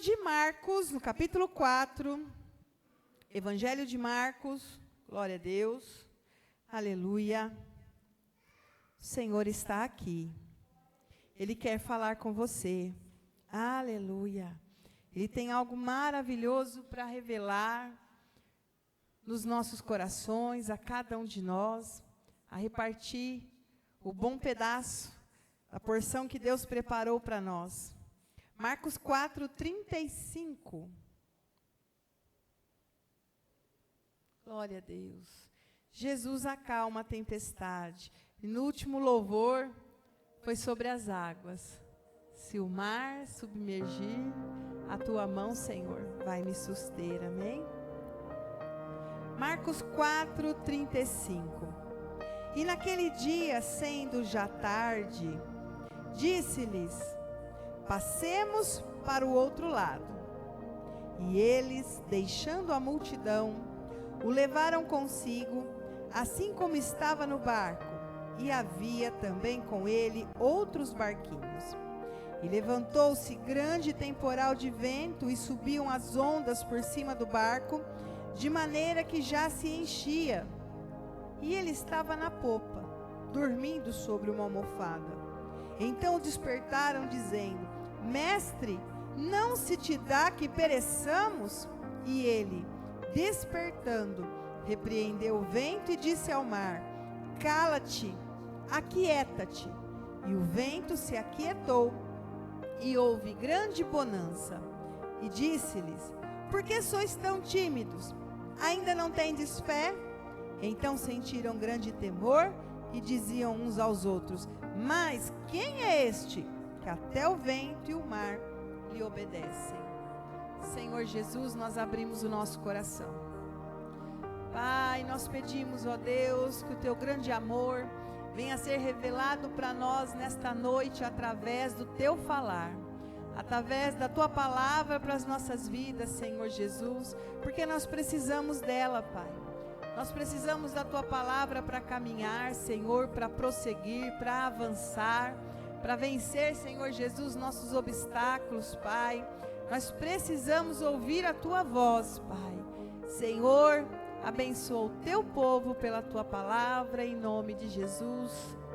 de Marcos, no capítulo 4, Evangelho de Marcos, glória a Deus, aleluia. O Senhor está aqui, Ele quer falar com você, aleluia. Ele tem algo maravilhoso para revelar nos nossos corações, a cada um de nós, a repartir o bom pedaço, a porção que Deus preparou para nós. Marcos 4, 35. Glória a Deus. Jesus acalma a tempestade. E no último louvor, foi sobre as águas. Se o mar submergir, a tua mão, Senhor, vai me suster. Amém? Marcos 4, 35. E naquele dia, sendo já tarde, disse-lhes: passemos para o outro lado. E eles, deixando a multidão, o levaram consigo, assim como estava no barco, e havia também com ele outros barquinhos. E levantou-se grande temporal de vento, e subiam as ondas por cima do barco, de maneira que já se enchia. E ele estava na popa, dormindo sobre uma almofada. Então o despertaram, dizendo: Mestre, não se te dá que pereçamos? E ele, despertando, repreendeu o vento e disse ao mar: cala-te, aquieta-te. E o vento se aquietou, e houve grande bonança. E disse-lhes: por que sois tão tímidos? Ainda não tendes fé? Então sentiram grande temor e diziam uns aos outros: mas quem é este que até o vento e o mar lhe obedecem? Senhor Jesus, nós abrimos o nosso coração. Pai, nós pedimos, ó Deus, que o teu grande amor venha a ser revelado para nós nesta noite através do teu falar, através da tua palavra para as nossas vidas, Senhor Jesus, porque nós precisamos dela, Pai. Nós precisamos da tua palavra para caminhar, Senhor, para prosseguir, para avançar, para vencer, Senhor Jesus, nossos obstáculos, Pai. Nós precisamos ouvir a tua voz, Pai. Senhor, abençoa o teu povo pela tua palavra, em nome de Jesus.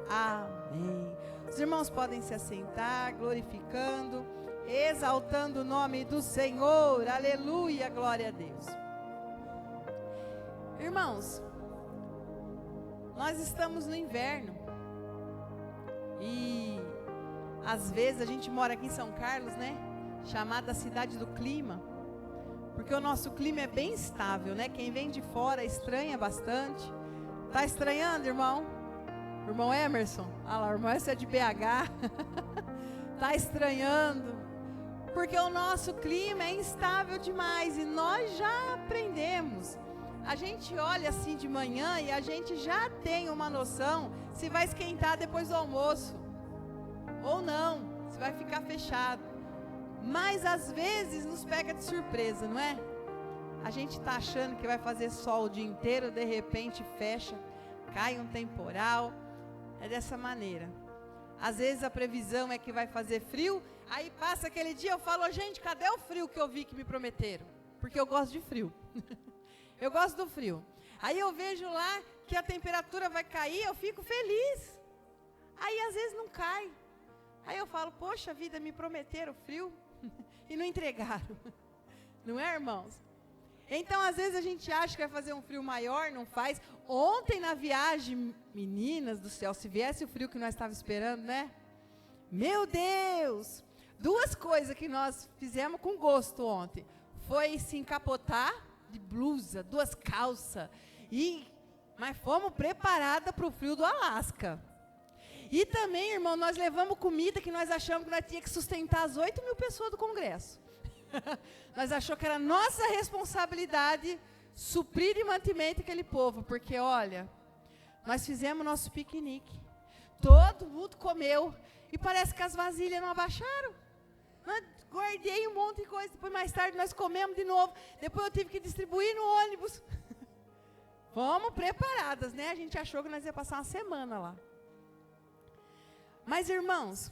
Amém. Os irmãos podem se assentar, glorificando, exaltando o nome do Senhor. Aleluia, glória a Deus. Irmãos, nós estamos no inverno e às vezes a gente mora aqui em São Carlos, né? Chamada cidade do clima, porque o nosso clima é bem estável, né? Quem vem de fora estranha bastante. Tá estranhando, irmão? Irmão Emerson? Ah lá, o irmão esse é de BH. Tá estranhando, porque o nosso clima é instável demais e nós já aprendemos. A gente olha assim de manhã e a gente já tem uma noção se vai esquentar depois do almoço ou não, se vai ficar fechado. Mas às vezes nos pega de surpresa, não é? A gente está achando que vai fazer sol o dia inteiro, de repente fecha, cai um temporal. É dessa maneira. Às vezes a previsão é que vai fazer frio, aí passa aquele dia, eu falo: gente, cadê o frio que eu vi que me prometeram? Porque eu gosto de frio. Eu gosto do frio. Aí eu vejo lá que a temperatura vai cair, eu fico feliz. Aí às vezes não cai. Aí eu falo: poxa vida, me prometeram frio e não entregaram. Não é, irmãos? Então às vezes a gente acha que vai fazer um frio maior, não faz. Ontem na viagem, meninas do céu, se viesse o frio que nós estávamos esperando, né? Meu Deus! Duas coisas que nós fizemos com gosto ontem. Foi se encapotar de blusa, 2 calças, mas fomos preparadas para o frio do Alasca. E também, irmão, nós levamos comida que nós achamos que nós tínhamos que sustentar as 8.000 pessoas do Congresso. Nós achamos que era nossa responsabilidade suprir e mantimento aquele povo, porque olha, nós fizemos nosso piquenique, todo mundo comeu, e parece que as vasilhas não abaixaram. Nós guardei um monte de coisa, depois mais tarde nós comemos de novo, depois eu tive que distribuir no ônibus. Fomos preparadas, né? A gente achou que nós ia passar uma semana lá. Mas irmãos,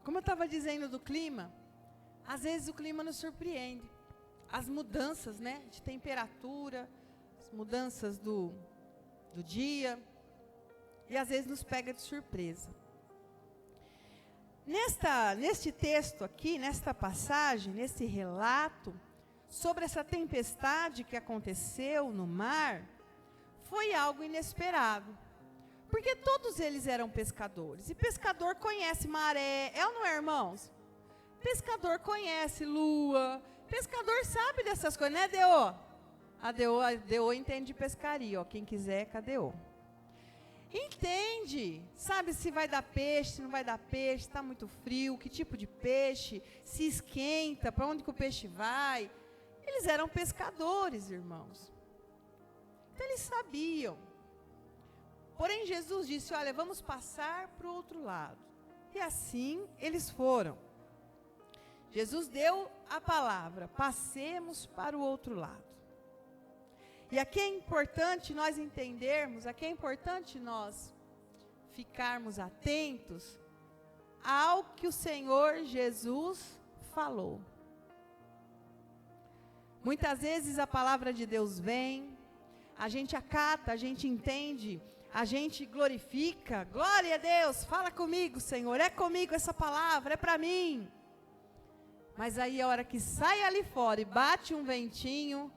como eu estava dizendo do clima, Às vezes o clima nos surpreende. As mudanças, né, de temperatura, as mudanças do dia, e às vezes nos pega de surpresa. Neste texto aqui, nesta passagem, nesse relato, sobre essa tempestade que aconteceu no mar, foi algo inesperado. Porque todos eles eram pescadores. E pescador conhece maré, é ou não é, irmãos? Pescador conhece lua, pescador sabe dessas coisas, né, Deô? A Deô entende de pescaria, ó, quem quiser, cadê o? Entende, sabe se vai dar peixe, se não vai dar peixe, está muito frio, que tipo de peixe, se esquenta, para onde que o peixe vai. Eles eram pescadores, irmãos. Então eles sabiam. Porém Jesus disse, olha, vamos passar para o outro lado. E assim eles foram. Jesus deu a palavra, passemos para o outro lado. E aqui é importante nós entendermos, aqui é importante nós ficarmos atentos ao que o Senhor Jesus falou. Muitas vezes a palavra de Deus vem, a gente acata, a gente entende, a gente glorifica, glória a Deus, fala comigo, Senhor, é comigo essa palavra, é para mim. Mas aí a hora que sai ali fora e bate um ventinho,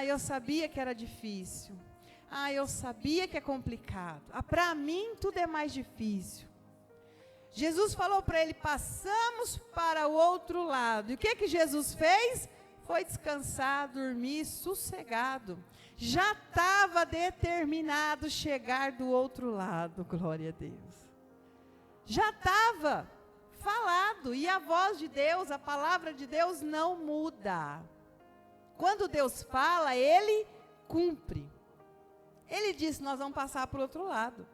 eu sabia que era difícil. Eu sabia que é complicado. Para mim tudo é mais difícil. Jesus falou para ele, passamos para o outro lado. E o que Jesus fez? Foi descansar, dormir, sossegado. Já estava determinado chegar do outro lado, glória a Deus. Já estava falado. E a voz de Deus, a palavra de Deus não muda. Quando Deus fala, Ele cumpre. Ele disse, nós vamos passar para o outro lado.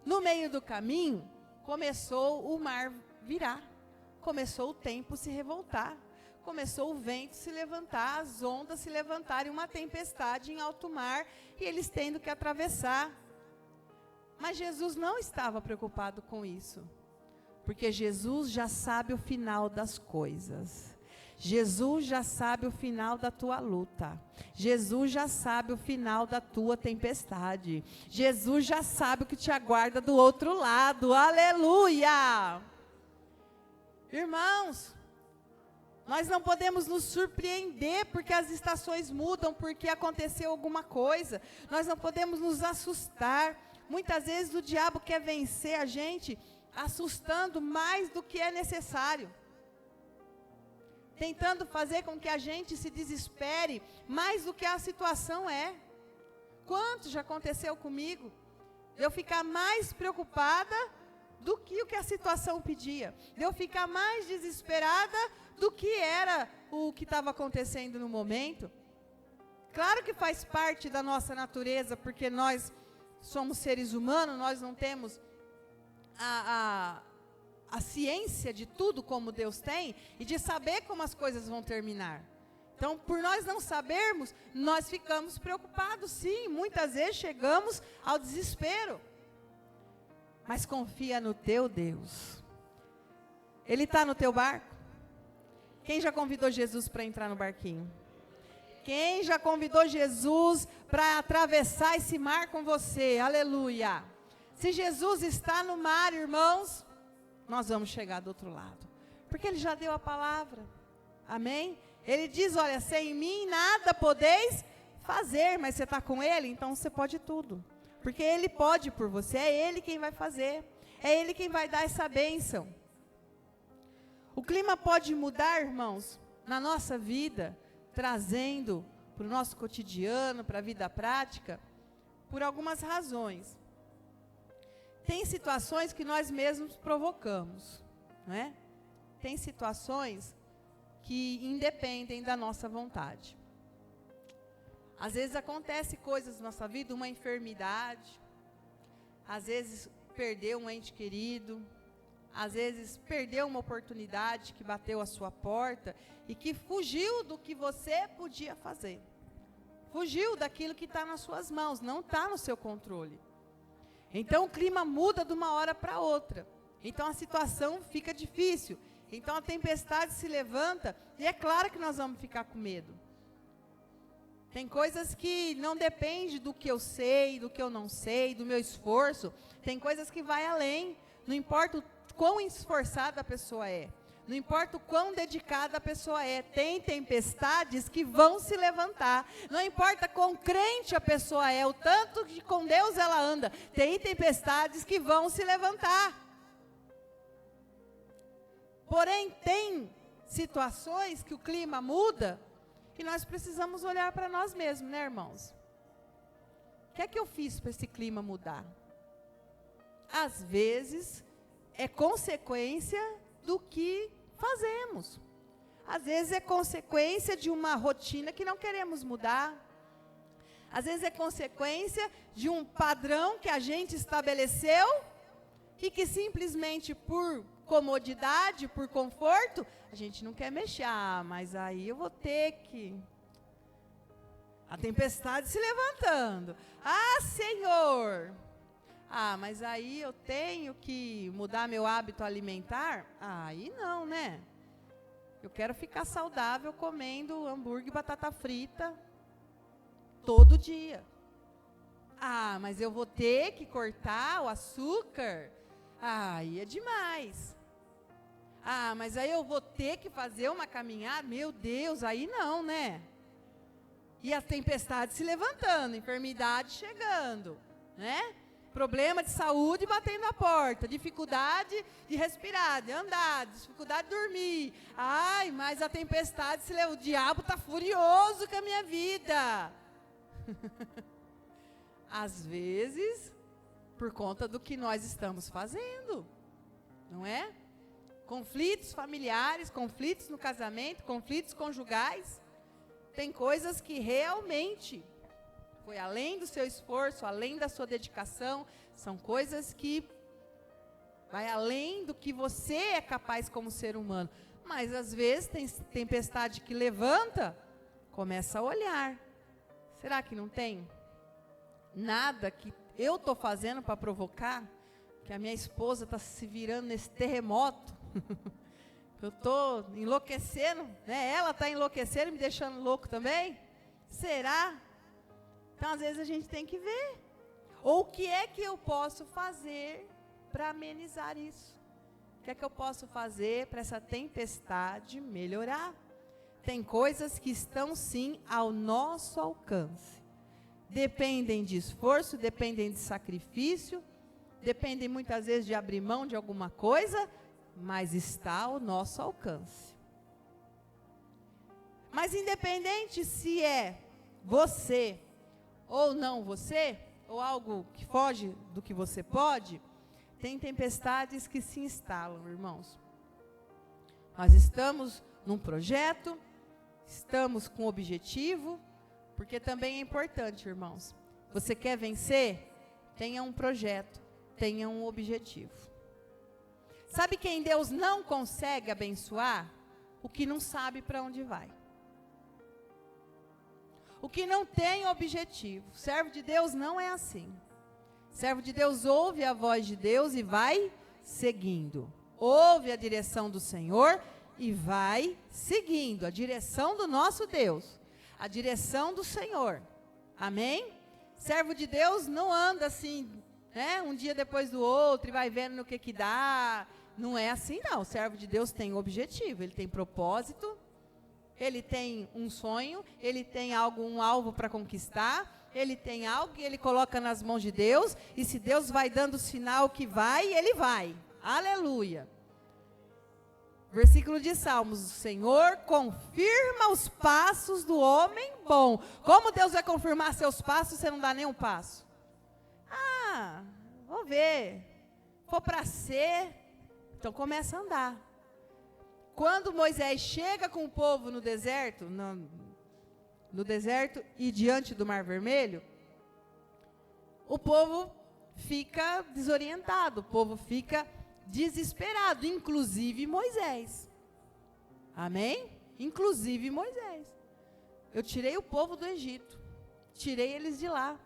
No meio do caminho, começou o mar virar. Começou o tempo se revoltar. Começou o vento se levantar, as ondas se levantarem, uma tempestade em alto mar, e eles tendo que atravessar. Mas Jesus não estava preocupado com isso. Porque Jesus já sabe o final das coisas. Jesus já sabe o final da tua luta. Jesus já sabe o final da tua tempestade. Jesus já sabe o que te aguarda do outro lado. Aleluia! Irmãos, nós não podemos nos surpreender porque as estações mudam, porque aconteceu alguma coisa. Nós não podemos nos assustar. Muitas vezes o diabo quer vencer a gente assustando mais do que é necessário. Tentando fazer com que a gente se desespere mais do que a situação é. Quanto já aconteceu comigo? Eu ficar mais preocupada do que o que a situação pedia. Eu ficar mais desesperada do que era o que estava acontecendo no momento. Claro que faz parte da nossa natureza, porque nós somos seres humanos, nós não temos a ciência de tudo como Deus tem, e de saber como as coisas vão terminar. Então, por nós não sabermos, nós ficamos preocupados, sim, muitas vezes chegamos ao desespero. Mas confia no teu Deus. Ele está no teu barco? Quem já convidou Jesus para entrar no barquinho? Quem já convidou Jesus para atravessar esse mar com você? Aleluia! Se Jesus está no mar, irmãos, nós vamos chegar do outro lado. Porque Ele já deu a palavra. Amém? Ele diz, olha, sem mim nada podeis fazer, mas você está com Ele, então você pode tudo. Porque Ele pode por você, é Ele quem vai fazer. É Ele quem vai dar essa bênção. O clima pode mudar, irmãos, na nossa vida, trazendo para o nosso cotidiano, para a vida prática, por algumas razões. Tem situações que nós mesmos provocamos, não é? Tem situações que independem da nossa vontade. Às vezes acontece coisas na nossa vida, uma enfermidade, às vezes perdeu um ente querido, às vezes perdeu uma oportunidade que bateu à sua porta e que fugiu do que você podia fazer. Fugiu daquilo que está nas suas mãos, não está no seu controle. Então o clima muda de uma hora para outra. Então a situação fica difícil. Então a tempestade se levanta e é claro que nós vamos ficar com medo. Tem coisas que não dependem do que eu sei, do que eu não sei, do meu esforço. Tem coisas que vai além. Não importa o quão esforçada a pessoa é. Não importa o quão dedicada a pessoa é. Tem tempestades que vão se levantar. Não importa quão crente a pessoa é, o tanto que com Deus ela anda. Tem tempestades que vão se levantar. Porém, tem situações que o clima muda e nós precisamos olhar para nós mesmos, né, irmãos? O que é que eu fiz para esse clima mudar? Às vezes, é consequência do que fazemos. Às vezes, é consequência de uma rotina que não queremos mudar. Às vezes, é consequência de um padrão que a gente estabeleceu e que simplesmente por comodidade, por conforto, a gente não quer mexer. Ah, mas aí eu vou ter que... A tempestade se levantando. Ah, Senhor! Ah, mas aí eu tenho que mudar meu hábito alimentar? Ah, aí não, né? Eu quero ficar saudável comendo hambúrguer e batata frita todo dia. Ah, mas eu vou ter que cortar o açúcar? Ah, aí é demais. Ah, mas aí eu vou ter que fazer uma caminhada? Meu Deus, aí não, né? E a tempestade se levantando, enfermidade chegando, né? Problema de saúde batendo a porta, dificuldade de respirar, de andar, dificuldade de dormir. Ai, mas a tempestade se levanta, o diabo está furioso com a minha vida. Às vezes, por conta do que nós estamos fazendo, não é? Conflitos familiares, conflitos no casamento, conflitos conjugais. Tem coisas que realmente foi além do seu esforço, além da sua dedicação. São coisas que vai além do que você é capaz como ser humano. Mas às vezes tem tempestade que levanta, começa a olhar. Será que não tem nada que eu estou fazendo para provocar? Que a minha esposa está se virando nesse terremoto. Eu estou enlouquecendo, né? Ela está enlouquecendo e me deixando louco também? Será? Então, às vezes, a gente tem que ver. Ou o que é que eu posso fazer para amenizar isso? O que é que eu posso fazer para essa tempestade melhorar? Tem coisas que estão, sim, ao nosso alcance. Dependem de esforço, dependem de sacrifício, dependem muitas vezes de abrir mão de alguma coisa, mas está ao nosso alcance. Mas independente se é você ou não você, ou algo que foge do que você pode, tem tempestades que se instalam, irmãos. Nós estamos num projeto, estamos com objetivo, porque também é importante, irmãos. Você quer vencer? Tenha um projeto, tenha um objetivo. Sabe quem Deus não consegue abençoar? O que não sabe para onde vai. O que não tem objetivo. Servo de Deus não é assim. Servo de Deus ouve a voz de Deus e vai seguindo. Ouve a direção do Senhor e vai seguindo. A direção do nosso Deus. A direção do Senhor. Amém? Servo de Deus não anda assim, né? Um dia depois do outro e vai vendo no que dá. Não é assim, não. O servo de Deus tem objetivo, ele tem propósito, ele tem um sonho, ele tem um alvo para conquistar, ele tem algo que ele coloca nas mãos de Deus, e se Deus vai dando o sinal que vai, ele vai. Aleluia. Versículo de Salmos: o Senhor confirma os passos do homem bom. Como Deus vai confirmar seus passos se você não dá nenhum passo? Ah, vou ver. For para ser... Então começa a andar. Quando Moisés chega com o povo no deserto, no deserto e diante do Mar Vermelho, o povo fica desorientado, o povo fica desesperado, inclusive Moisés. Amém? Inclusive Moisés. Eu tirei o povo do Egito, tirei eles de lá.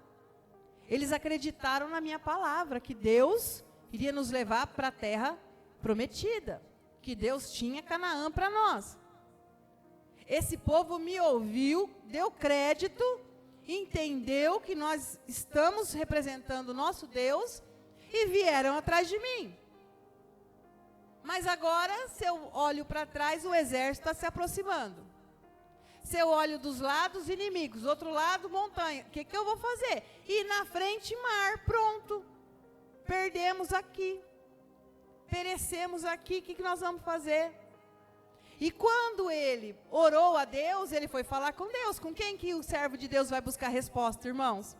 Eles acreditaram na minha palavra, que Deus iria nos levar para a terra prometida, que Deus tinha Canaã para nós. Esse povo me ouviu, deu crédito, entendeu que nós estamos representando o nosso Deus e vieram atrás de mim. Mas agora, se eu olho para trás, o exército está se aproximando. Se eu olho dos lados, inimigos, outro lado, montanha. O que eu vou fazer? E na frente, mar, pronto. Perdemos aqui. Perecemos aqui, o que nós vamos fazer? E quando ele orou a Deus, ele foi falar com Deus. Com quem que o servo de Deus vai buscar resposta, irmãos?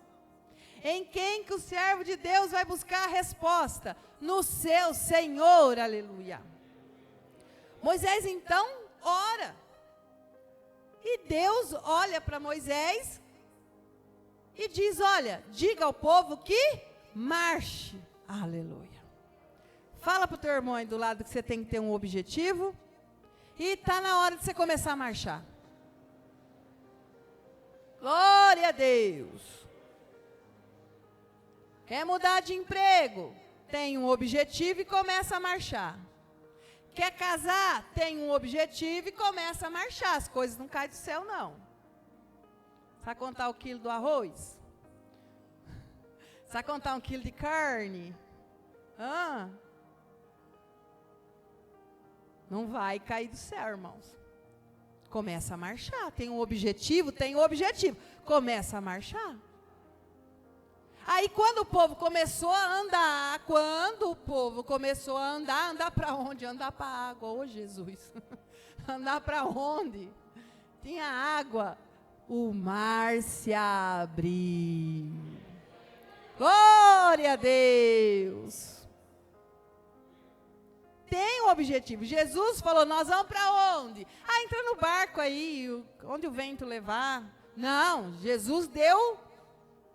Em quem que o servo de Deus vai buscar a resposta? No seu Senhor, aleluia. Moisés então ora. E Deus olha para Moisés e diz, olha, diga ao povo que marche. Aleluia. Fala para o teu irmão aí do lado que você tem que ter um objetivo. E está na hora de você começar a marchar. Glória a Deus. Quer mudar de emprego? Tem um objetivo e começa a marchar. Quer casar? Tem um objetivo e começa a marchar. As coisas não caem do céu, não. Sabe contar o quilo do arroz? Sabe contar um quilo de carne? Não vai cair do céu, irmãos. Começa a marchar. Tem um objetivo, Começa a marchar. Aí quando o povo começou a andar, andar para onde? Andar para a água, ô Jesus. Andar para onde? Tinha água. O mar se abriu. Glória a Deus. Tem um objetivo. Jesus falou, nós vamos para onde? Entra no barco aí, onde o vento levar. Não, Jesus deu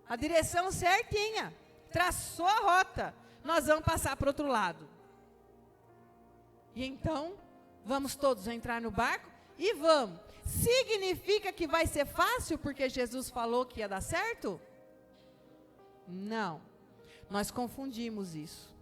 a direção certinha, traçou a rota. Nós vamos passar para o outro lado. E então, vamos todos entrar no barco e vamos. Significa que vai ser fácil porque Jesus falou que ia dar certo? Não. Nós confundimos isso.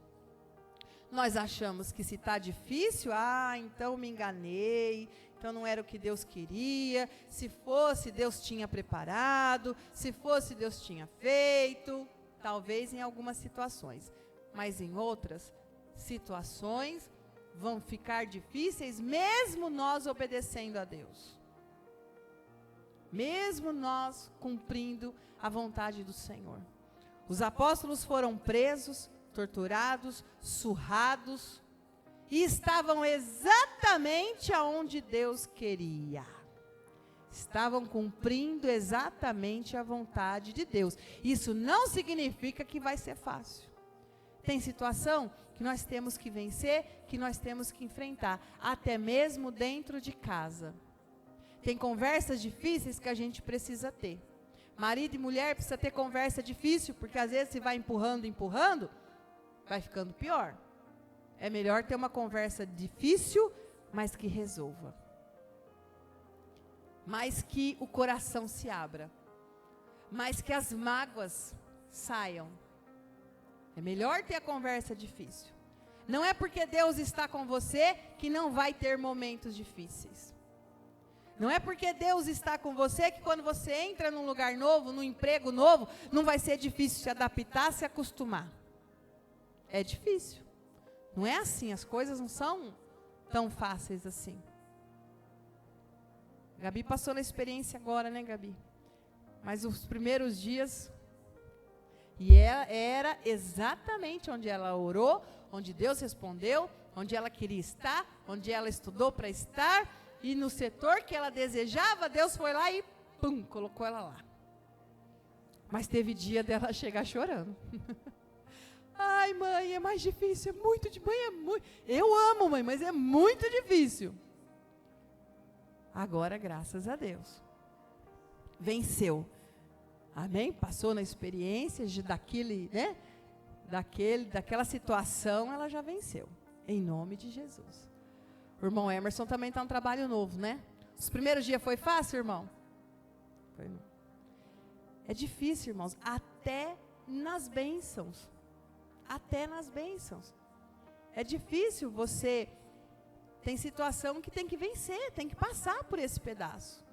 Nós achamos que se está difícil, então me enganei, então não era o que Deus queria, se fosse Deus tinha preparado, se fosse Deus tinha feito, talvez em algumas situações, mas em outras situações vão ficar difíceis mesmo nós obedecendo a Deus, mesmo nós cumprindo a vontade do Senhor. Os apóstolos foram presos, torturados, surrados, e estavam exatamente aonde Deus queria. Estavam cumprindo exatamente a vontade de Deus. Isso não significa que vai ser fácil. Tem situação que nós temos que vencer, que nós temos que enfrentar, até mesmo dentro de casa. Tem conversas difíceis que a gente precisa ter. Marido e mulher precisa ter conversa difícil, porque às vezes se vai empurrando, vai ficando pior. É melhor ter uma conversa difícil, mas que resolva. Mas que o coração se abra. Mas que as mágoas saiam. É melhor ter a conversa difícil. Não é porque Deus está com você que não vai ter momentos difíceis. Não é porque Deus está com você que quando você entra num lugar novo, num emprego novo, não vai ser difícil se adaptar, se acostumar. É difícil. Não é assim, as coisas não são tão fáceis assim. Gabi passou na experiência agora, né, Gabi? Mas os primeiros dias, e era exatamente onde ela orou, onde Deus respondeu, onde ela queria estar, onde ela estudou para estar, e no setor que ela desejava, Deus foi lá e pum, colocou ela lá. Mas teve dia dela chegar chorando. Ai, mãe, é mais difícil, é muito de mãe, é muito. Eu amo, mãe, mas é muito difícil. Agora, graças a Deus, venceu. Amém? Passou na experiência daquela situação, ela já venceu. Em nome de Jesus. O irmão Emerson também está um trabalho novo, né? Os primeiros dias foi fácil, irmão? Foi não. É difícil, irmãos, até nas bênçãos. Até nas bênçãos. É difícil você tem situação que tem que vencer, tem que passar por esse pedaço.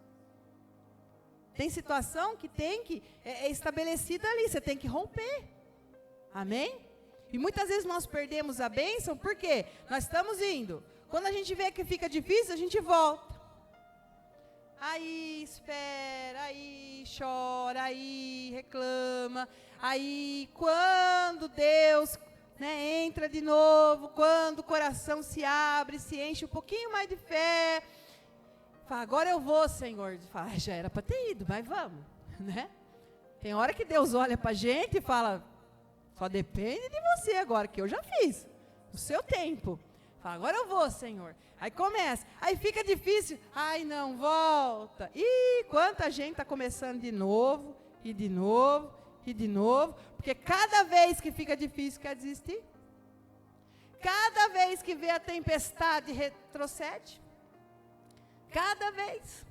Tem situação que tem que, é estabelecida ali, você tem que romper. Amém? E muitas vezes nós perdemos a bênção, por quê? Nós estamos indo. Quando a gente vê que fica difícil, a gente volta. Aí espera, aí chora, aí reclama. Aí quando Deus, né, entra de novo, quando o coração se abre, se enche um pouquinho mais de fé, fala, agora eu vou, Senhor. Fala, já era para ter ido, mas vamos, né? Tem hora que Deus olha para a gente e fala, só depende de você agora, que eu já fiz, o seu tempo. Fala, agora eu vou, Senhor. Aí começa, aí fica difícil, ai não, volta. E quanta gente está começando de novo, e de novo, e de novo, porque cada vez que fica difícil quer desistir. Cada vez que vê a tempestade retrocede. Cada vez.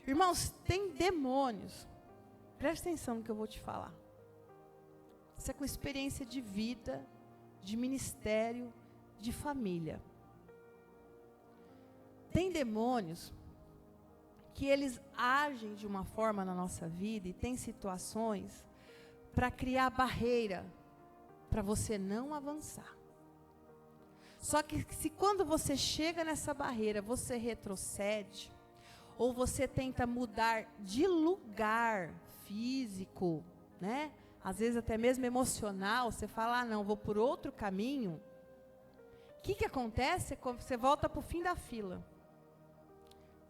Irmãos, tem demônios. Presta atenção no que eu vou te falar. Isso é com experiência de vida, de ministério, de família. Tem demônios que eles agem de uma forma na nossa vida e tem situações para criar barreira para você não avançar. Só que se quando você chega nessa barreira, você retrocede, ou você tenta mudar de lugar físico, né? Às vezes até mesmo emocional, você fala, não, vou por outro caminho. O que acontece? Você volta para o fim da fila.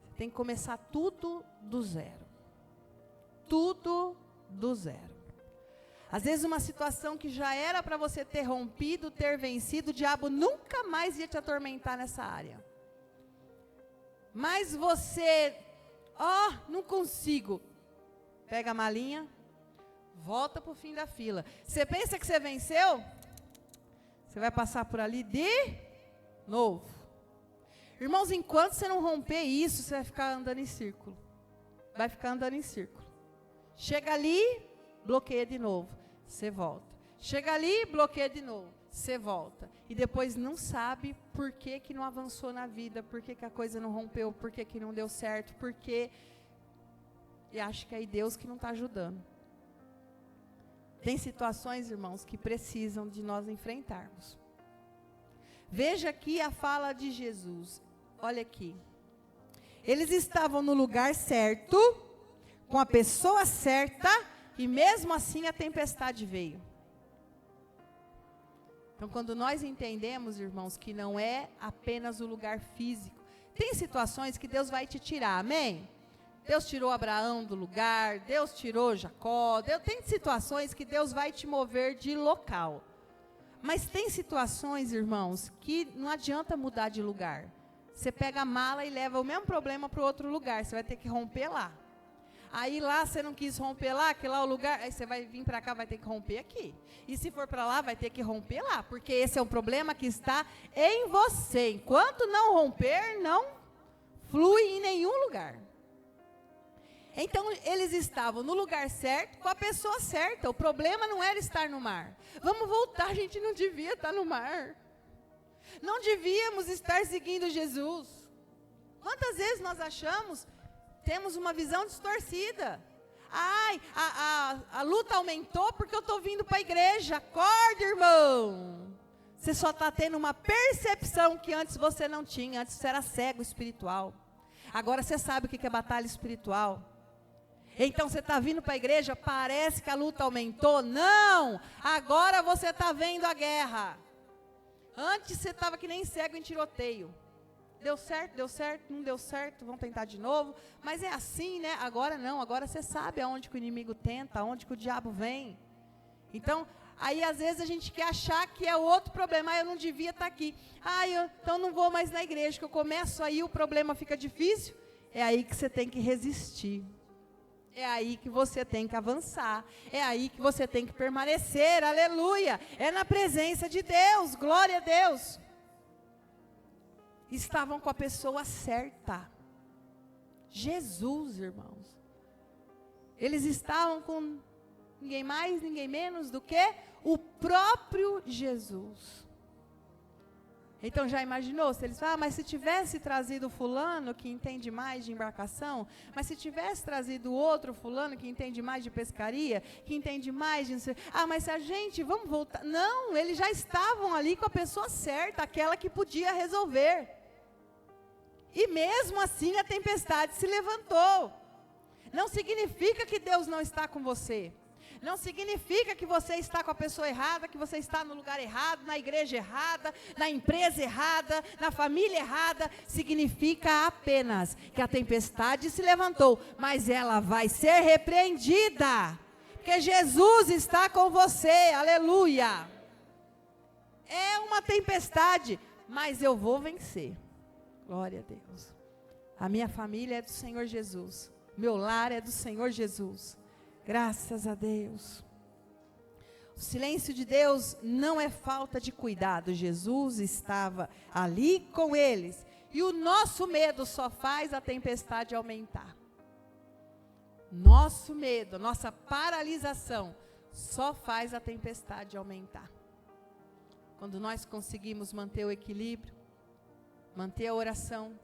Você tem que começar tudo do zero. Tudo do zero. Às vezes uma situação que já era para você ter rompido, ter vencido, o diabo nunca mais ia te atormentar nessa área. Mas você, não consigo. Pega a malinha, volta para o fim da fila. Você pensa que você venceu? Você vai passar por ali de novo. Irmãos, enquanto você não romper isso, você vai ficar andando em círculo. Vai ficar andando em círculo. Chega ali, bloqueia de novo. Você volta. Chega ali, bloqueia de novo. Você volta. E depois não sabe por que não avançou na vida, por que a coisa não rompeu, por que não deu certo, por que... E acho que é aí Deus que não está ajudando. Tem situações, irmãos, que precisam de nós enfrentarmos. Veja aqui a fala de Jesus. Olha aqui. Eles estavam no lugar certo, com a pessoa certa, e mesmo assim a tempestade veio. Então, quando nós entendemos, irmãos, que não é apenas o lugar físico. Tem situações que Deus vai te tirar, amém? Deus tirou Abraão do lugar, Deus tirou Jacó. Tem situações que Deus vai te mover de local. Mas tem situações, irmãos, que não adianta mudar de lugar. Você pega a mala e leva o mesmo problema para o outro lugar. Você vai ter que romper lá. Aí lá você não quis romper lá, que lá é o lugar, aí você vai vir para cá, vai ter que romper aqui. E se for para lá, vai ter que romper lá, porque esse é um problema que está em você. Enquanto não romper, não flui em nenhum lugar. Então, eles estavam no lugar certo, com a pessoa certa. O problema não era estar no mar. Vamos voltar, a gente não devia estar no mar. Não devíamos estar seguindo Jesus. Quantas vezes nós achamos... Temos uma visão distorcida. Ai, a luta aumentou porque eu estou vindo para a igreja. Acorda, irmão. Você só está tendo uma percepção que antes você não tinha. Antes você era cego espiritual. Agora você sabe o que é batalha espiritual. Então você está vindo para a igreja, parece que a luta aumentou. Não, agora você está vendo a guerra. Antes você estava que nem cego em tiroteio. Deu certo, não deu certo, vamos tentar de novo. Mas é assim, né? Agora não, agora você sabe aonde que o inimigo tenta, aonde que o diabo vem. Então, aí às vezes a gente quer achar que é outro problema. Eu não devia estar aqui. Então não vou mais na igreja, que eu começo aí, o problema fica difícil. É aí que você tem que resistir. É aí que você tem que avançar. É aí que você tem que permanecer. Aleluia! É na presença de Deus. Glória a Deus. Estavam com a pessoa certa. Jesus, irmãos. Eles estavam com ninguém mais, ninguém menos do que o próprio Jesus. Então já imaginou? Se eles falam, mas se tivesse trazido fulano que entende mais de embarcação, mas se tivesse trazido outro fulano que entende mais de pescaria, que entende mais de... mas se a gente, vamos voltar... Não, eles já estavam ali com a pessoa certa, aquela que podia resolver. E mesmo assim a tempestade se levantou. Não significa que Deus não está com você. Não significa que você está com a pessoa errada, que você está no lugar errado, na igreja errada, na empresa errada, na família errada. Significa apenas que a tempestade se levantou, mas ela vai ser repreendida. Porque Jesus está com você, aleluia. É uma tempestade, mas eu vou vencer. Glória a Deus. A minha família é do Senhor Jesus. Meu lar é do Senhor Jesus. Graças a Deus. O silêncio de Deus não é falta de cuidado. Jesus estava ali com eles. E o nosso medo só faz a tempestade aumentar. Nosso medo, nossa paralisação, só faz a tempestade aumentar. Quando nós conseguimos manter o equilíbrio, manter a oração,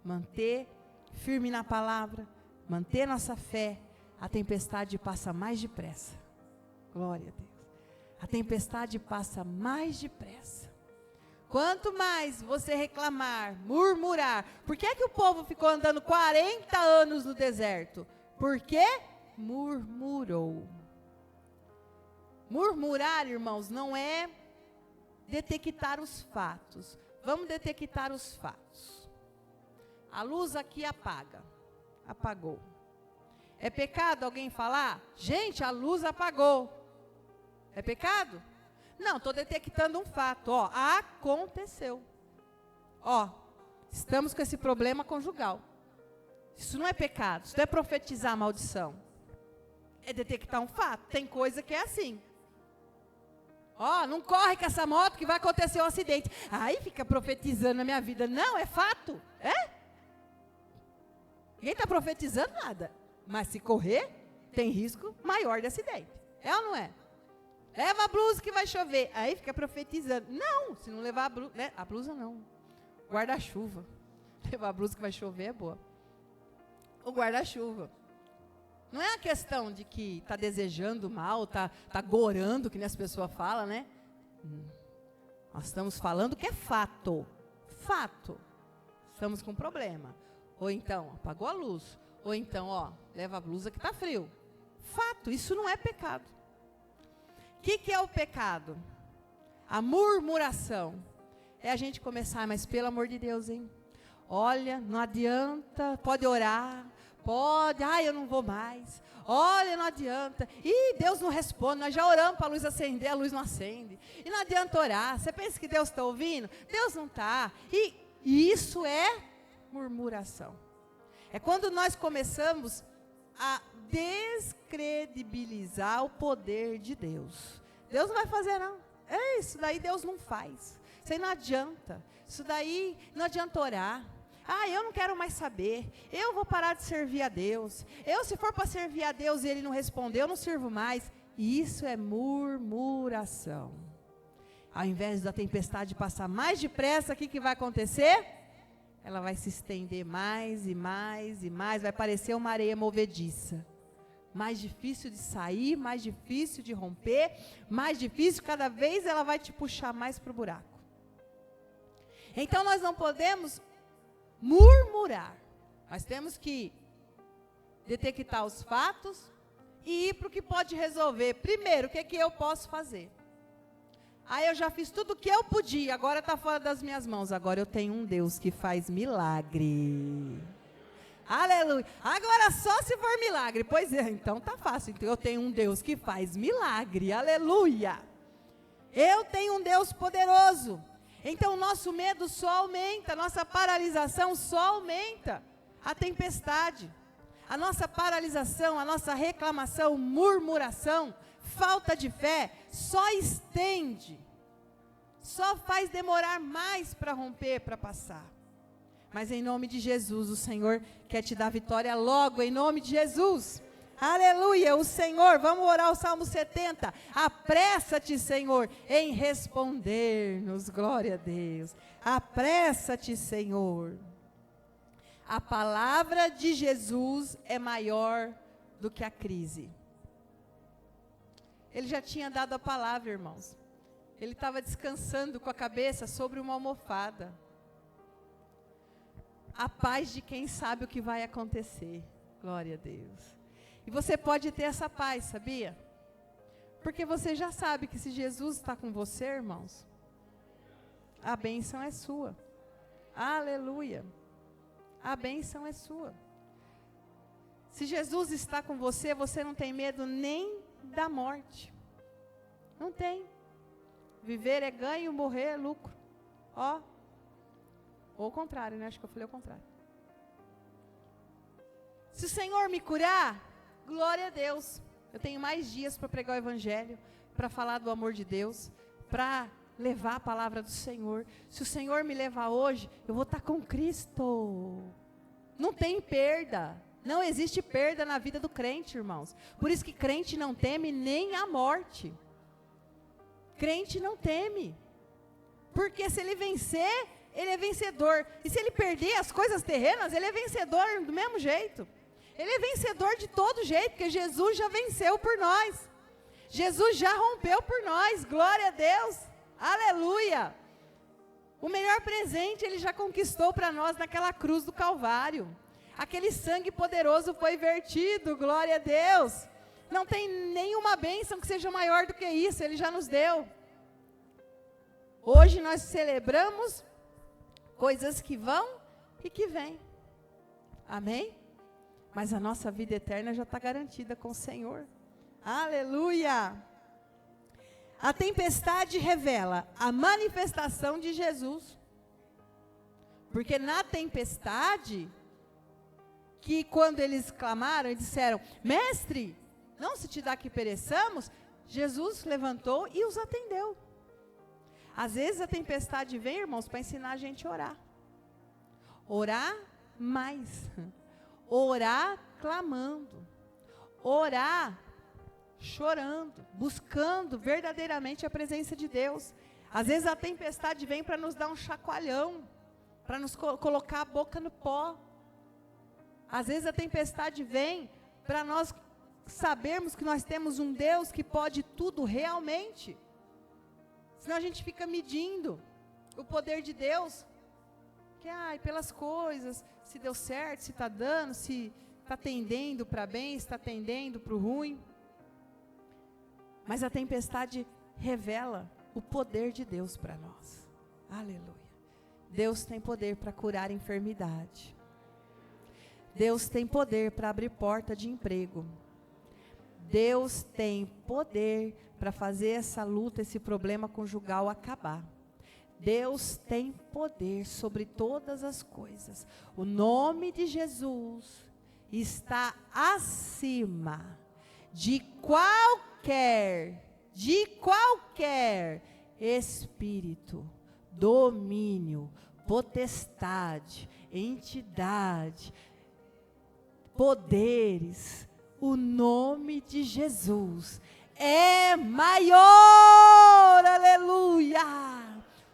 manter firme na palavra, manter nossa fé, a tempestade passa mais depressa. Glória a Deus. A tempestade passa mais depressa. Quanto mais você reclamar, murmurar. Por que que o povo ficou andando 40 anos no deserto? Porque murmurou. Murmurar, irmãos, não é detectar os fatos. Vamos detectar os fatos. A luz aqui apaga. Apagou. É pecado alguém falar? Gente, a luz apagou. É pecado? Não, estou detectando um fato. Ó, aconteceu. Ó, estamos com esse problema conjugal. Isso não é pecado. Isso não é profetizar a maldição. É detectar um fato. Tem coisa que é assim. Ó, não corre com essa moto que vai acontecer um acidente. Aí fica profetizando na minha vida. Não, é fato. É? Ninguém está profetizando nada. Mas se correr, tem risco maior de acidente. É ou não é? Leva a blusa que vai chover. Aí fica profetizando. Não, se não levar a blusa... Né? A blusa não. Guarda-chuva. Levar a blusa que vai chover é boa. O guarda-chuva. Não é a questão de que está desejando mal, está gorando, que nem as pessoas falam, né? Nós estamos falando que é fato. Fato. Estamos com problema. Ou então, apagou a luz. Ou então, ó, leva a blusa que está frio. Fato, isso não é pecado. O que é o pecado? A murmuração. É a gente começar, mas pelo amor de Deus, hein? Olha, não adianta, pode orar, pode, eu não vou mais. Olha, não adianta. Ih, Deus não responde, nós já oramos para a luz acender, a luz não acende. E não adianta orar. Você pensa que Deus está ouvindo? Deus não está. E isso é murmuração. É quando nós começamos a descredibilizar o poder de Deus. Deus não vai fazer, não. Isso daí Deus não faz. Isso aí não adianta. Isso daí não adianta orar. Eu não quero mais saber. Eu vou parar de servir a Deus. Se for para servir a Deus e Ele não responder, eu não sirvo mais. Isso é murmuração. Ao invés da tempestade passar mais depressa, o que vai acontecer? Ela vai se estender mais e mais e mais, vai parecer uma areia movediça. Mais difícil de sair, mais difícil de romper, mais difícil, cada vez ela vai te puxar mais para o buraco. Então nós não podemos murmurar, nós temos que detectar os fatos e ir para o que pode resolver. Primeiro, o que eu posso fazer? Eu já fiz tudo o que eu podia, agora está fora das minhas mãos. Agora eu tenho um Deus que faz milagre. Aleluia. Agora só se for milagre. Pois é, então tá fácil. Então eu tenho um Deus que faz milagre. Aleluia. Eu tenho um Deus poderoso. Então o nosso medo só aumenta, a nossa paralisação só aumenta. A tempestade, a nossa paralisação, a nossa reclamação, murmuração, falta de fé, só estende, só faz demorar mais para romper, para passar. Mas em nome de Jesus, o Senhor quer te dar vitória logo, em nome de Jesus. Aleluia, o Senhor, vamos orar o Salmo 70. Apressa-te, Senhor, em responder-nos. Glória a Deus. Apressa-te, Senhor. A palavra de Jesus é maior do que a crise. Ele já tinha dado a palavra, irmãos. Ele estava descansando com a cabeça sobre uma almofada. A paz de quem sabe o que vai acontecer. Glória a Deus. E você pode ter essa paz, sabia? Porque você já sabe que se Jesus está com você, irmãos, a bênção é sua. Aleluia. A bênção é sua. Se Jesus está com você, você não tem medo nem da morte. Não tem. Viver é ganho, morrer é lucro. Ó. Ou o contrário, né? Acho que eu falei o contrário. Se o Senhor me curar, glória a Deus. Eu tenho mais dias para pregar o Evangelho, para falar do amor de Deus, para levar a palavra do Senhor. Se o Senhor me levar hoje, eu vou estar com Cristo. Não tem perda. Não existe perda na vida do crente, irmãos. Por isso que crente não teme nem a morte. Crente não teme. Porque se ele vencer, ele é vencedor. E se ele perder as coisas terrenas, ele é vencedor do mesmo jeito. Ele é vencedor de todo jeito, porque Jesus já venceu por nós. Jesus já rompeu por nós. Glória a Deus. Aleluia. O melhor presente ele já conquistou para nós naquela cruz do Calvário. Aquele sangue poderoso foi vertido. Glória a Deus. Não tem nenhuma bênção que seja maior do que isso. Ele já nos deu. Hoje nós celebramos coisas que vão e que vêm. Amém? Mas a nossa vida eterna já está garantida com o Senhor. Aleluia! A tempestade revela a manifestação de Jesus. Porque na tempestade, que quando eles clamaram e disseram, mestre, não se te dá que pereçamos, Jesus levantou e os atendeu. Às vezes a tempestade vem, irmãos, para ensinar a gente a orar. Orar mais. Orar clamando. Orar chorando, buscando verdadeiramente a presença de Deus. Às vezes a tempestade vem para nos dar um chacoalhão, para nos colocar a boca no pó. Às vezes a tempestade vem para nós sabermos que nós temos um Deus que pode tudo realmente. Senão a gente fica medindo o poder de Deus. Que, pelas coisas, se deu certo, se está dando, se está tendendo para bem, se está tendendo para o ruim. Mas a tempestade revela o poder de Deus para nós. Aleluia. Deus tem poder para curar a enfermidade. Deus tem poder para abrir porta de emprego. Deus tem poder para fazer essa luta, esse problema conjugal acabar. Deus tem poder sobre todas as coisas. O nome de Jesus está acima de qualquer espírito, domínio, potestade, entidade, poderes. O nome de Jesus é maior, aleluia.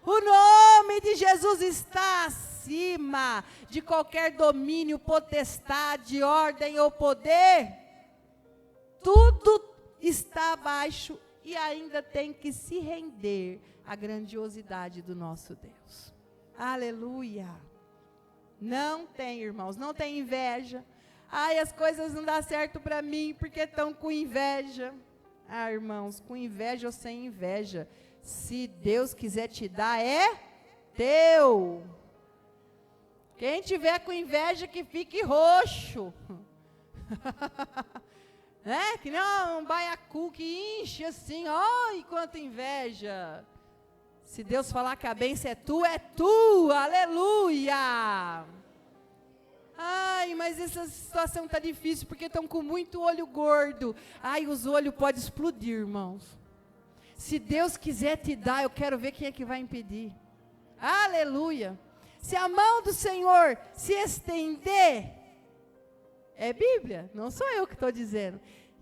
O nome de Jesus está acima de qualquer domínio, potestade, ordem ou poder. Tudo está abaixo e ainda tem que se render à grandiosidade do nosso Deus. Aleluia. Não tem, irmãos, não tem inveja. As coisas não dão certo para mim porque estão com inveja. Irmãos, com inveja ou sem inveja, se Deus quiser te dar, é teu. Quem tiver com inveja que fique roxo. Que não um baiacu que enche assim, quanta inveja. Se Deus falar que a bênção é tua, aleluia. Mas essa situação está difícil porque estão com muito olho gordo. Os olhos podem explodir, irmãos. Se Deus quiser te dar, eu quero ver quem é que vai impedir. Aleluia. Se a mão do Senhor se estender, É Bíblia, não sou eu que estou dizendo.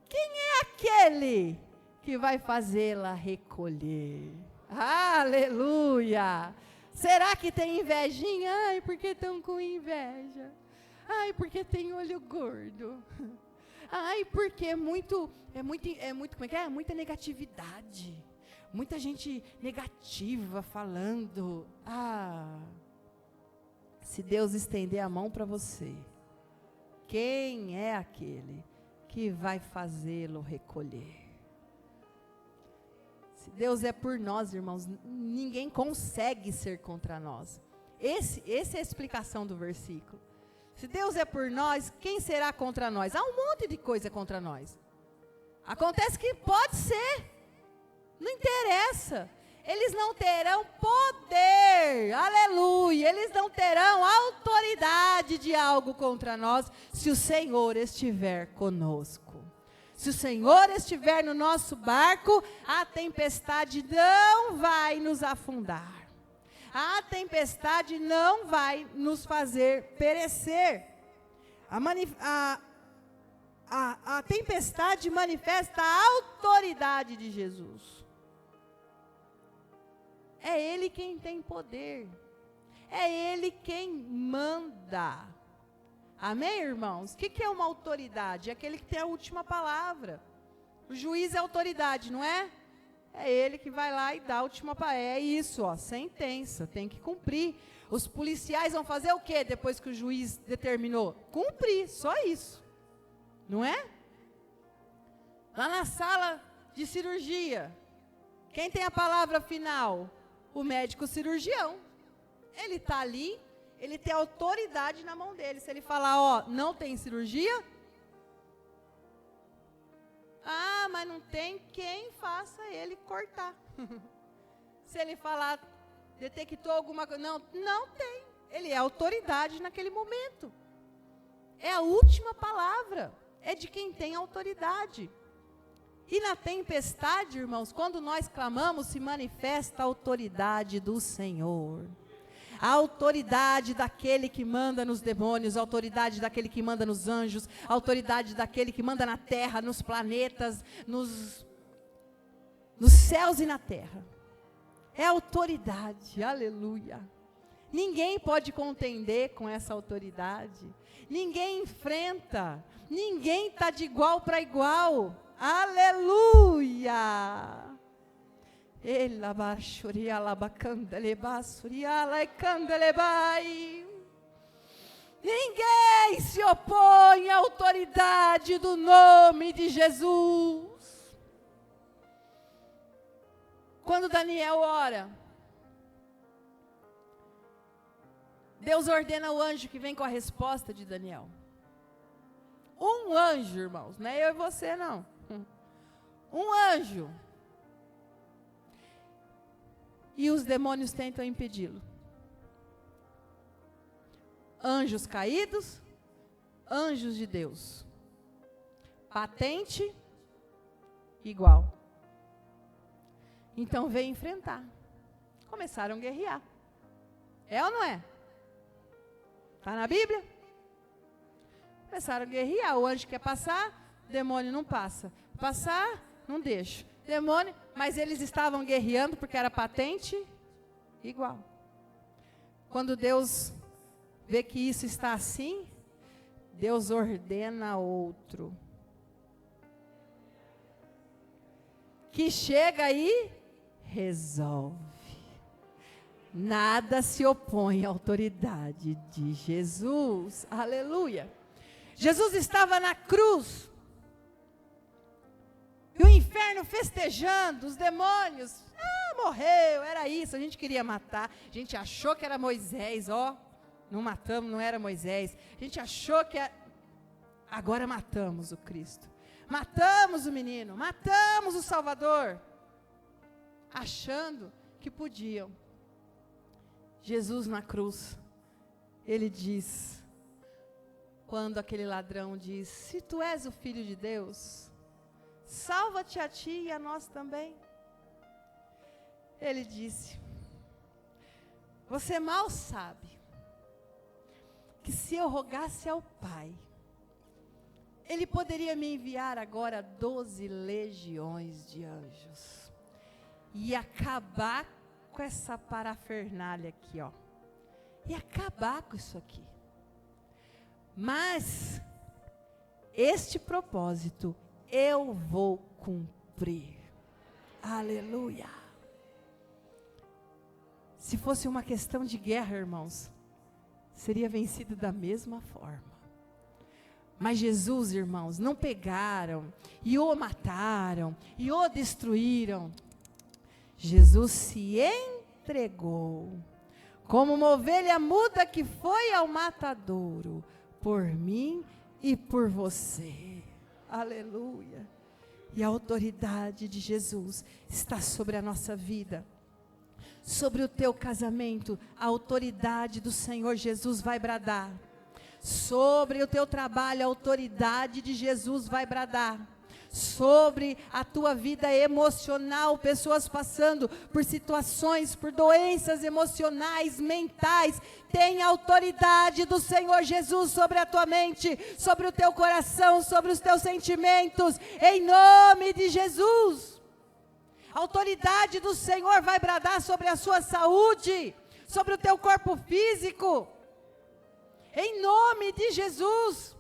Quem é aquele que vai fazê-la recolher? Aleluia! Será que tem invejinha? Ai, porque estão com inveja. Ai, porque tem olho gordo. Ai, porque é muito, como é que é? Muita negatividade. Muita gente negativa falando. Se Deus estender a mão para você, quem é aquele que vai fazê-lo recolher? Se Deus é por nós, irmãos, ninguém consegue ser contra nós. Essa é a explicação do versículo. Se Deus é por nós, quem será contra nós? Há um monte de coisa contra nós. Acontece que pode ser. Não interessa. Eles não terão poder. Aleluia. Eles não terão autoridade de algo contra nós se o Senhor estiver conosco. Se o Senhor estiver no nosso barco, a tempestade não vai nos afundar. A tempestade não vai nos fazer perecer. A tempestade manifesta a autoridade de Jesus. É Ele quem tem poder. É Ele quem manda. Amém, irmãos? O que é uma autoridade? É aquele que tem a última palavra. O juiz é autoridade, não é? É ele que vai lá e dá a última palavra. É isso, ó, sentença, tem que cumprir. Os policiais vão fazer o quê depois que o juiz determinou? Cumprir, só isso. Não é? Lá na sala de cirurgia, quem tem a palavra final? O médico cirurgião. Ele está ali, ele tem autoridade na mão dele. Se ele falar, ó, não tem cirurgia... mas não tem quem faça ele cortar. Se ele falar, detectou alguma coisa, não tem. Ele é autoridade naquele momento. É a última palavra. É de quem tem autoridade. E na tempestade, irmãos, quando nós clamamos, se manifesta a autoridade do Senhor. A autoridade daquele que manda nos demônios, a autoridade daquele que manda nos anjos, a autoridade daquele que manda na terra, nos planetas, nos céus e na terra. É autoridade, aleluia. Ninguém pode contender com essa autoridade. Ninguém enfrenta, ninguém está de igual para igual. Aleluia! Ninguém se opõe à autoridade do nome de Jesus. Quando Daniel ora, Deus ordena o anjo que vem com a resposta de Daniel. Um anjo, irmãos, não é eu e você não. Um anjo. E os demônios tentam impedi-lo. Anjos caídos, anjos de Deus. Patente, igual. Então veio enfrentar. Começaram a guerrear. É ou não é? Está na Bíblia? Começaram a guerrear. O anjo quer passar, o demônio não passa. Passar, não deixa. Demônio, mas eles estavam guerreando porque era patente igual. Quando Deus vê que isso está assim, Deus ordena outro. Que chega e resolve. Nada se opõe à autoridade de Jesus. Aleluia. Jesus estava na cruz. E o inferno festejando, os demônios, morreu, era isso, a gente queria matar, a gente achou que era Moisés, não matamos, não era Moisés, a gente achou que agora matamos o Cristo, matamos o menino, matamos o Salvador, achando que podiam. Jesus na cruz, ele diz, quando aquele ladrão diz, se tu és o Filho de Deus, salva-te a ti e a nós também. Ele disse, você mal sabe que se eu rogasse ao Pai, Ele poderia me enviar agora 12 legiões de anjos e acabar com essa parafernália aqui, ó. E acabar com isso aqui. Mas este propósito eu vou cumprir. Aleluia. Se fosse uma questão de guerra, irmãos, seria vencido da mesma forma. Mas Jesus, irmãos, não pegaram e o mataram e o destruíram. Jesus se entregou como uma ovelha muda que foi ao matadouro, por mim e por você. Aleluia. E a autoridade de Jesus está sobre a nossa vida. Sobre o teu casamento, a autoridade do Senhor Jesus vai bradar. Sobre o teu trabalho, a autoridade de Jesus vai bradar. Sobre a tua vida emocional, pessoas passando por situações, por doenças emocionais, mentais, tem a autoridade do Senhor Jesus sobre a tua mente, sobre o teu coração, sobre os teus sentimentos, em nome de Jesus. A autoridade do Senhor vai bradar sobre a sua saúde, sobre o teu corpo físico, em nome de Jesus.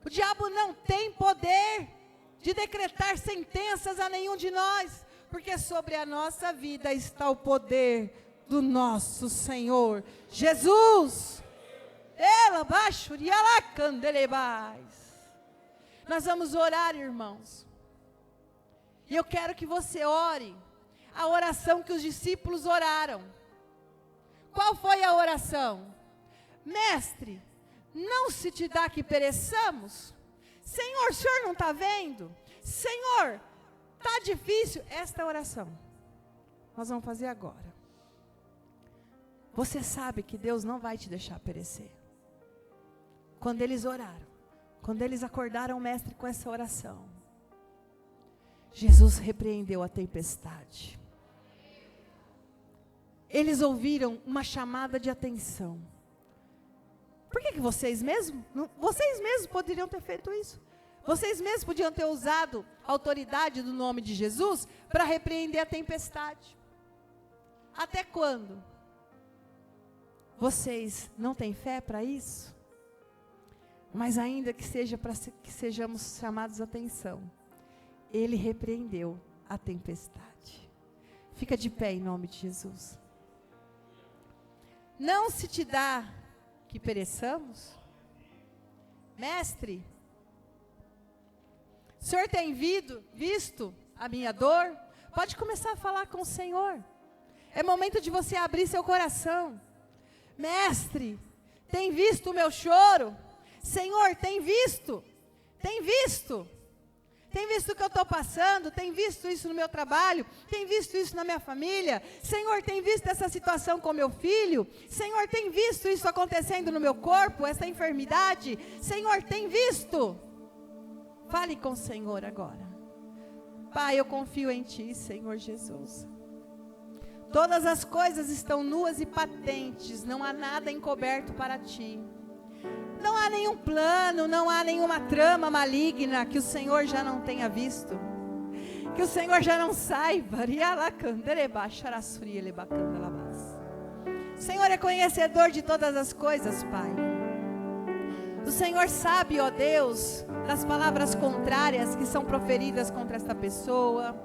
O diabo não tem poder de decretar sentenças a nenhum de nós, porque sobre a nossa vida está o poder do nosso Senhor Jesus. Nós vamos orar, irmãos, e eu quero que você ore a oração que os discípulos oraram. Qual foi a oração? Mestre, não se te dá que pereçamos? Senhor, o senhor não está vendo? Senhor, está difícil. Esta oração nós vamos fazer agora. Você sabe que Deus não vai te deixar perecer. Quando eles oraram, quando eles acordaram o mestre com essa oração, Jesus repreendeu a tempestade. Eles ouviram uma chamada de atenção. Por que vocês mesmos poderiam ter feito isso? Vocês mesmos podiam ter usado a autoridade do nome de Jesus para repreender a tempestade. Até quando? Vocês não têm fé para isso? Mas ainda que seja para que sejamos chamados a atenção, Ele repreendeu a tempestade. Fica de pé em nome de Jesus. Não se te dá que pereçamos? Mestre, o Senhor tem visto a minha dor? Pode começar a falar com o Senhor. É momento de você abrir seu coração. Mestre, tem visto o meu choro? Senhor, tem visto? Tem visto? Tem visto o que eu estou passando? Tem visto isso no meu trabalho? Tem visto isso na minha família? Senhor, tem visto essa situação com meu filho? Senhor, tem visto isso acontecendo no meu corpo, essa enfermidade? Senhor, tem visto? Fale com o Senhor agora. Pai, eu confio em Ti, Senhor Jesus. Todas as coisas estão nuas e patentes, não há nada encoberto para Ti. Não há nenhum plano, não há nenhuma trama maligna que o Senhor já não tenha visto, que o Senhor já não saiba. O Senhor é conhecedor de todas as coisas, Pai. O Senhor sabe, ó Deus, das palavras contrárias que são proferidas contra esta pessoa,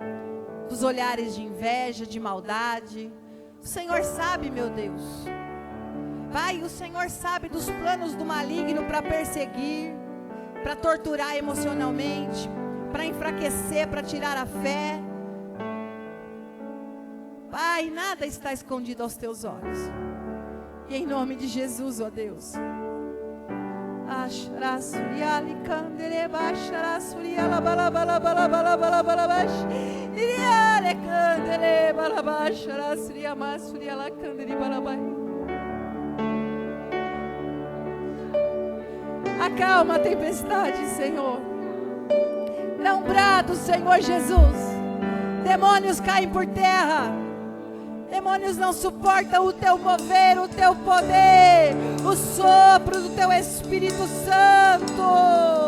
dos olhares de inveja, de maldade. O Senhor sabe, meu Deus. Pai, o Senhor sabe dos planos do maligno para perseguir, para torturar emocionalmente, para enfraquecer, para tirar a fé. Pai, nada está escondido aos Teus olhos. E em nome de Jesus, ó Deus. Acalma a tempestade, Senhor. Dá um brado, Senhor Jesus. Demônios caem por terra. Demônios não suportam o Teu mover, o Teu poder, o sopro do Teu Espírito Santo.